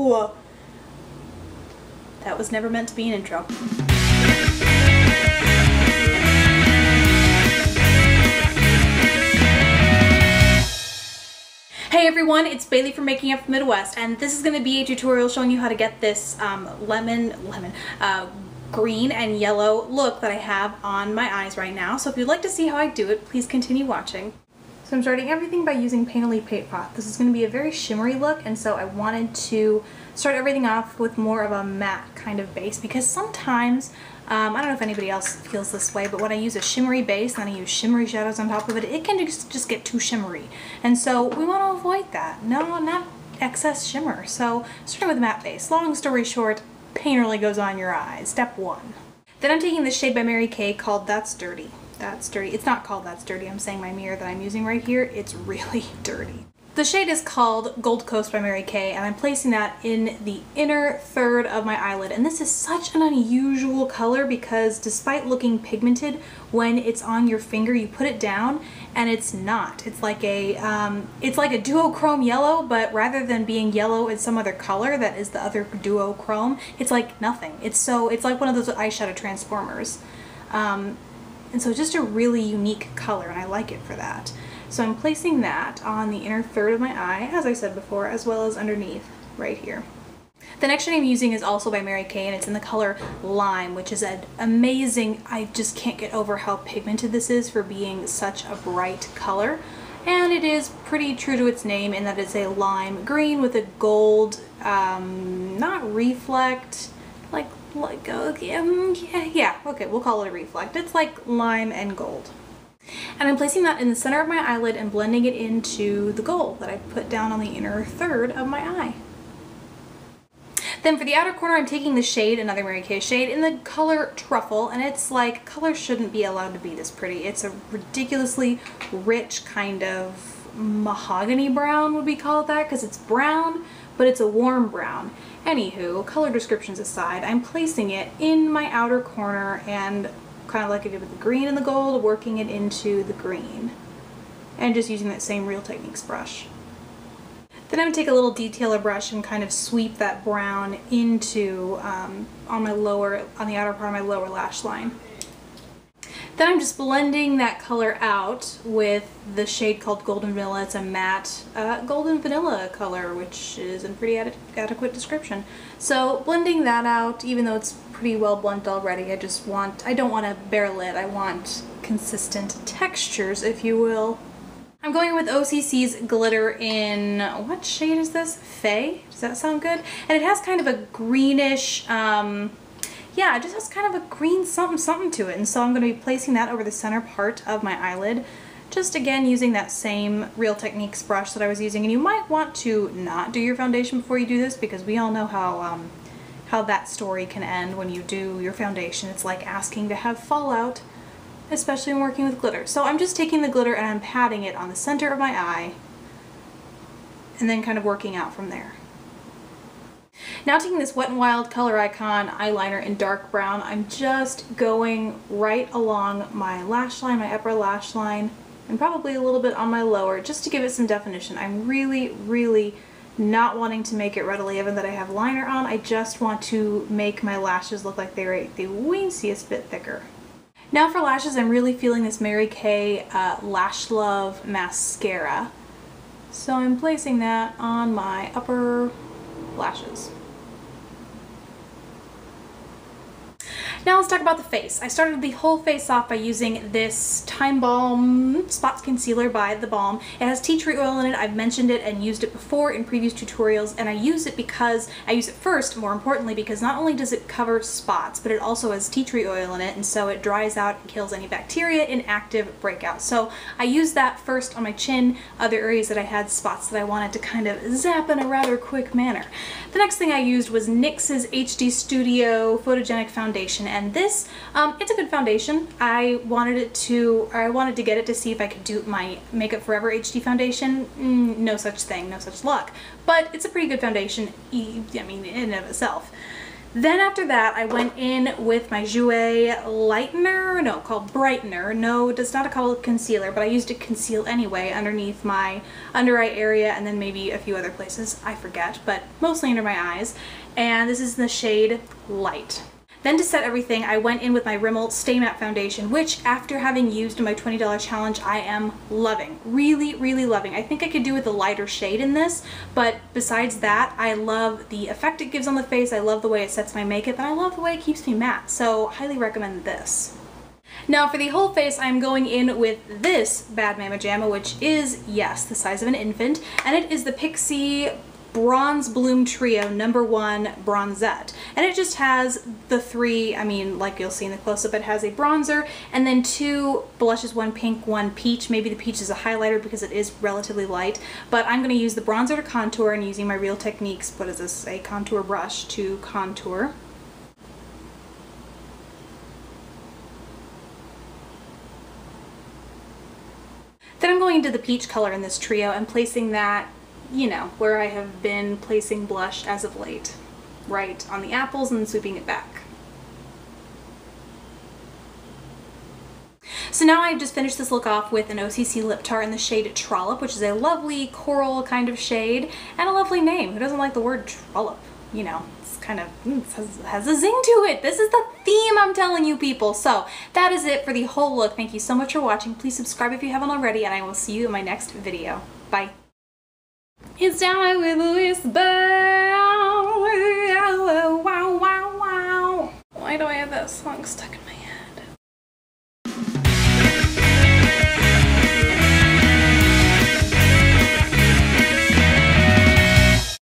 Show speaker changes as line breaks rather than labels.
No! That was never meant to be an intro. Hey everyone, it's Bailey from Making Up the Midwest, and this is going to be a tutorial showing you how to get this green and yellow look that I have on my eyes right now. So if you'd like to see how I do it, please continue watching. So I'm starting everything by using Painterly Paint Pot. This is going to be a very shimmery look, and so I wanted to start everything off with more of a matte kind of base, because sometimes, I don't know if anybody else feels this way, but when I use a shimmery base and then I use shimmery shadows on top of it, it can just get too shimmery. And so we want to avoid that. No, not excess shimmer. So starting with a matte base. Long story short, Painterly goes on your eyes. Step one. Then I'm taking this shade by Mary Kay called That's Dirty. That's Dirty. It's not called That's Dirty. I'm saying my mirror that I'm using right here, it's really dirty. The shade is called Gold Coast by Mary Kay, and I'm placing that in the inner third of my eyelid. And this is such an unusual color because despite looking pigmented, when it's on your finger, you put it down and it's not. It's like a duochrome yellow, but rather than being yellow in some other color that is the other duochrome, it's like nothing. It's like one of those eyeshadow transformers. And so it's just a really unique color, and I like it for that. So I'm placing that on the inner third of my eye, as I said before, as well as underneath right here. The next shade I'm using is also by Mary Kay, and it's in the color Lime, which is an amazing, I just can't get over how pigmented this is for being such a bright color. And it is pretty true to its name in that it's a lime green with a gold, not reflect, yeah, okay, we'll call it a reflect. It's like lime and gold. And I'm placing that in the center of my eyelid and blending it into the gold that I put down on the inner third of my eye. Then for the outer corner, I'm taking the shade, another Mary Kay shade, in the color Truffle, and it's like, color shouldn't be allowed to be this pretty. It's a ridiculously rich kind of mahogany brown, would we call it that? Because it's brown, but it's a warm brown. Anywho, color descriptions aside, I'm placing it in my outer corner and kind of like I did with the green and the gold, working it into the green. And just using that same Real Techniques brush. Then I'm going to take a little detailer brush and kind of sweep that brown into, on the outer part of my lower lash line. Then I'm just blending that color out with the shade called Golden Vanilla. It's a matte golden vanilla color, which is a pretty adequate description. So blending that out, even though it's pretty well blended already, I don't want a bare lid. I want consistent textures, if you will. I'm going with OCC's glitter in, what shade is this? Fay? Does that sound good? And it has kind of a greenish, yeah, it just has kind of a green something to it, and so I'm going to be placing that over the center part of my eyelid, just again using that same Real Techniques brush that I was using. And you might want to not do your foundation before you do this, because we all know how that story can end when you do your foundation. It's like asking to have fallout, especially when working with glitter. So I'm just taking the glitter and I'm patting it on the center of my eye, and then kind of working out from there. Now taking this Wet n Wild Color Icon eyeliner in dark brown, I'm just going right along my lash line, my upper lash line, and probably a little bit on my lower, just to give it some definition. I'm really not wanting to make it readily evident that I have liner on. I just want to make my lashes look like they're the weensiest bit thicker. Now for lashes, I'm really feeling this Mary Kay Lash Love mascara. So I'm placing that on my upper lashes. Now let's talk about the face. I started the whole face off by using this Time Balm Spots Concealer by The Balm. It has tea tree oil in it. I've mentioned it and used it before in previous tutorials, and I use it first, more importantly, because not only does it cover spots, but it also has tea tree oil in it, and so it dries out and kills any bacteria in active breakouts. So I used that first on my chin, other areas that I had spots that I wanted to kind of zap in a rather quick manner. The next thing I used was NYX's HD Studio Photogenic Foundation, and this, it's a good foundation. I wanted to get it to see if I could do my Makeup Forever HD foundation. No such thing, no such luck. But it's a pretty good foundation, I mean, in and of itself. Then after that, I went in with my Jouer lightener, no, called brightener. No, it's not a called concealer, but I used to conceal anyway underneath my under eye area and then maybe a few other places, I forget, but mostly under my eyes. And this is in the shade Light. Then to set everything, I went in with my Rimmel Stay Matte Foundation, which after having used in my $20 challenge, I am loving. Really, really loving. I think I could do with a lighter shade in this, but besides that, I love the effect it gives on the face, I love the way it sets my makeup, and I love the way it keeps me matte, so highly recommend this. Now for the whole face, I'm going in with this Bad Mama Jamma, which is, yes, the size of an infant, and it is the Pixie Bronze Bloom Trio #1 Bronzette. And it just has the three, I mean, like you'll see in the close-up, it has a bronzer and then two blushes, one pink, one peach. Maybe the peach is a highlighter because it is relatively light, but I'm going to use the bronzer to contour and using my Real Techniques, what is this, a contour brush to contour. Then I'm going into the peach color in this trio and placing that, you know, where I have been placing blush as of late. Right on the apples and then sweeping it back. So now I've just finished this look off with an OCC lip tart in the shade Trollop, which is a lovely coral kind of shade and a lovely name. Who doesn't like the word trollop? You know, it's kind of, has a zing to it. This is the theme I'm telling you people. So that is it for the whole look. Thank you so much for watching. Please subscribe if you haven't already, and I will see you in my next video. Bye. It's down with a whisper. Wow, wow, wow. Why do I have that song stuck in my